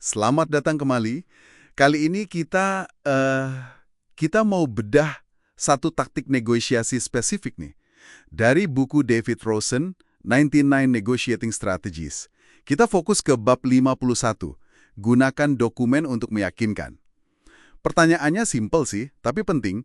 Selamat datang kembali. Kali ini kita mau bedah satu taktik negosiasi spesifik nih. Dari buku David Rosen, 99 Negotiating Strategies. Kita fokus ke bab 51, gunakan dokumen untuk meyakinkan. Pertanyaannya simpel sih, tapi penting.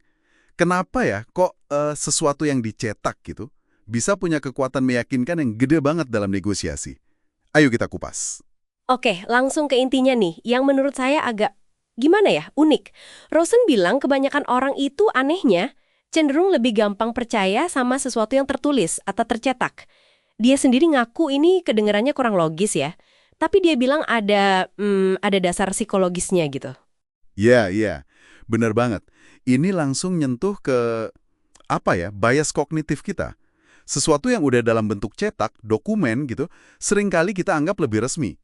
Kenapa ya kok sesuatu yang dicetak gitu bisa punya kekuatan meyakinkan yang gede banget dalam negosiasi? Ayo kita kupas. Oke, langsung ke intinya nih, yang menurut saya agak, gimana ya, unik. Rosen bilang kebanyakan orang itu anehnya cenderung lebih gampang percaya sama sesuatu yang tertulis atau tercetak. Dia sendiri ngaku ini kedengarannya kurang logis ya, tapi dia bilang ada dasar psikologisnya gitu. Iya, bener banget. Ini langsung nyentuh ke, bias kognitif kita. Sesuatu yang udah dalam bentuk cetak, dokumen gitu, seringkali kita anggap lebih resmi.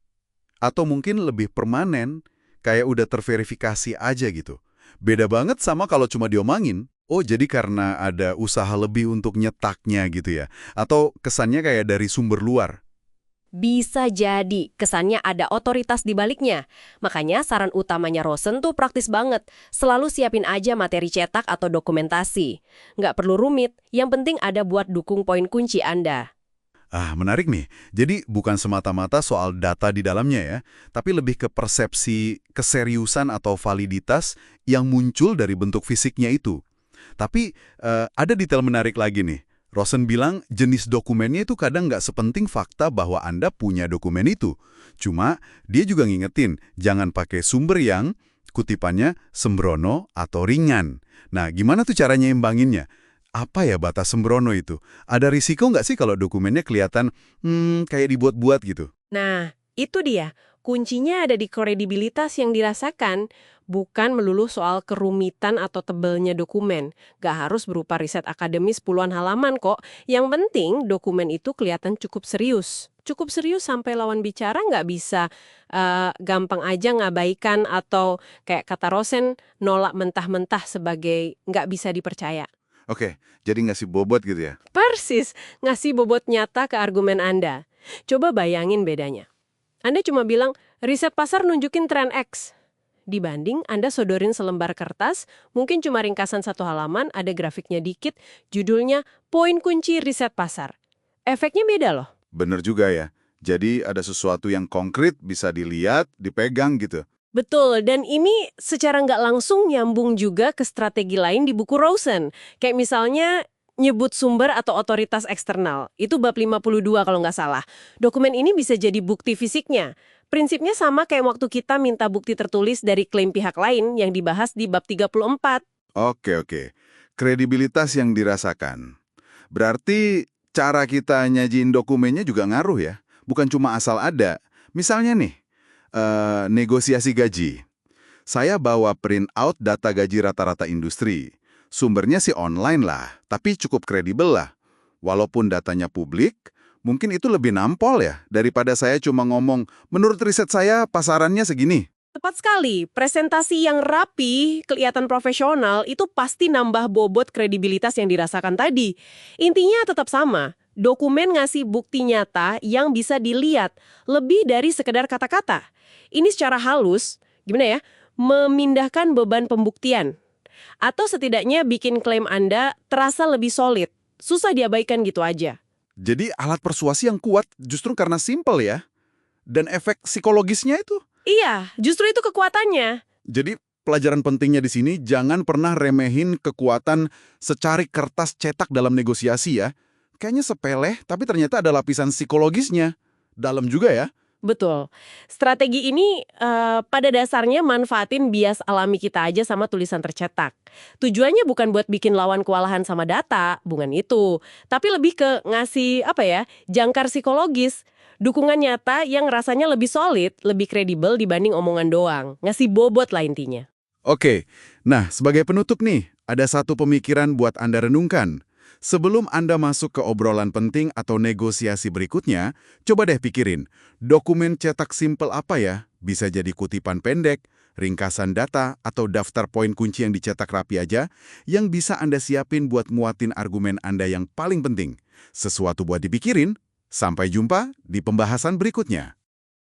Atau mungkin lebih permanen, kayak udah terverifikasi aja gitu. Beda banget sama kalau cuma diomongin. Oh, jadi karena ada usaha lebih untuk nyetaknya gitu ya. Atau kesannya kayak dari sumber luar. Bisa jadi, kesannya ada otoritas di baliknya. Makanya saran utamanya Rosen tuh praktis banget. Selalu siapin aja materi cetak atau dokumentasi. Nggak perlu rumit, yang penting ada buat dukung poin kunci Anda. Ah, menarik nih. Jadi bukan semata-mata soal data di dalamnya ya, tapi lebih ke persepsi keseriusan atau validitas yang muncul dari bentuk fisiknya itu. Tapi ada detail menarik lagi nih. Rosen bilang jenis dokumennya itu kadang nggak sepenting fakta bahwa Anda punya dokumen itu. Cuma dia juga ngingetin, jangan pakai sumber yang kutipannya sembrono atau ringan. Nah, gimana tuh caranya imbanginnya? Apa ya batas sembrono itu? Ada risiko nggak sih kalau dokumennya kelihatan kayak dibuat-buat gitu? Nah, itu dia. Kuncinya ada di kredibilitas yang dirasakan, bukan melulu soal kerumitan atau tebelnya dokumen. Gak harus berupa riset akademis puluhan halaman kok. Yang penting dokumen itu kelihatan cukup serius. Cukup serius sampai lawan bicara nggak bisa gampang aja ngabaikan atau kayak kata Rosen, nolak mentah-mentah sebagai nggak bisa dipercaya. Oke, jadi ngasih bobot gitu ya? Persis, ngasih bobot nyata ke argumen Anda. Coba bayangin bedanya. Anda cuma bilang, riset pasar nunjukin tren X. Dibanding Anda sodorin selembar kertas, mungkin cuma ringkasan satu halaman, ada grafiknya dikit, judulnya Poin Kunci Riset Pasar. Efeknya beda loh. Bener juga ya. Jadi ada sesuatu yang konkret bisa dilihat, dipegang gitu. Betul, dan ini secara nggak langsung nyambung juga ke strategi lain di buku Rosen. Kayak misalnya nyebut sumber atau otoritas eksternal. Itu bab 52 kalau nggak salah. Dokumen ini bisa jadi bukti fisiknya. Prinsipnya sama kayak waktu kita minta bukti tertulis dari klaim pihak lain yang dibahas di bab 34. Oke. Kredibilitas yang dirasakan. Berarti cara kita nyajiin dokumennya juga ngaruh ya? Bukan cuma asal ada. Misalnya nih, negosiasi gaji. Saya bawa print out data gaji rata-rata industri. Sumbernya sih online lah, tapi cukup kredibel lah. Walaupun datanya publik, mungkin itu lebih nampol ya daripada saya cuma ngomong, menurut riset saya pasarannya segini. Tepat sekali, presentasi yang rapi, kelihatan profesional, itu pasti nambah bobot kredibilitas yang dirasakan tadi. Intinya tetap sama, dokumen ngasih bukti nyata yang bisa dilihat, lebih dari sekedar kata-kata. Ini secara halus, gimana ya, memindahkan beban pembuktian. Atau setidaknya bikin klaim Anda terasa lebih solid, susah diabaikan gitu aja. Jadi alat persuasi yang kuat justru karena simple ya. Dan efek psikologisnya itu. Iya, justru itu kekuatannya. Jadi pelajaran pentingnya di sini jangan pernah remehin kekuatan secari kertas cetak dalam negosiasi ya. Kayaknya sepele, tapi ternyata ada lapisan psikologisnya. Dalam juga ya. Betul. Strategi ini pada dasarnya manfaatin bias alami kita aja sama tulisan tercetak. Tujuannya bukan buat bikin lawan kewalahan sama data, bukan itu. Tapi lebih ke ngasih, jangkar psikologis. Dukungan nyata yang rasanya lebih solid, lebih kredibel dibanding omongan doang. Ngasih bobot lah intinya. Oke, nah sebagai penutup nih, ada satu pemikiran buat Anda renungkan. Sebelum Anda masuk ke obrolan penting atau negosiasi berikutnya, coba deh pikirin, dokumen cetak simpel apa ya? Bisa jadi kutipan pendek, ringkasan data, atau daftar poin kunci yang dicetak rapi aja, yang bisa Anda siapin buat nguatin argumen Anda yang paling penting. Sesuatu buat dipikirin. Sampai jumpa di pembahasan berikutnya.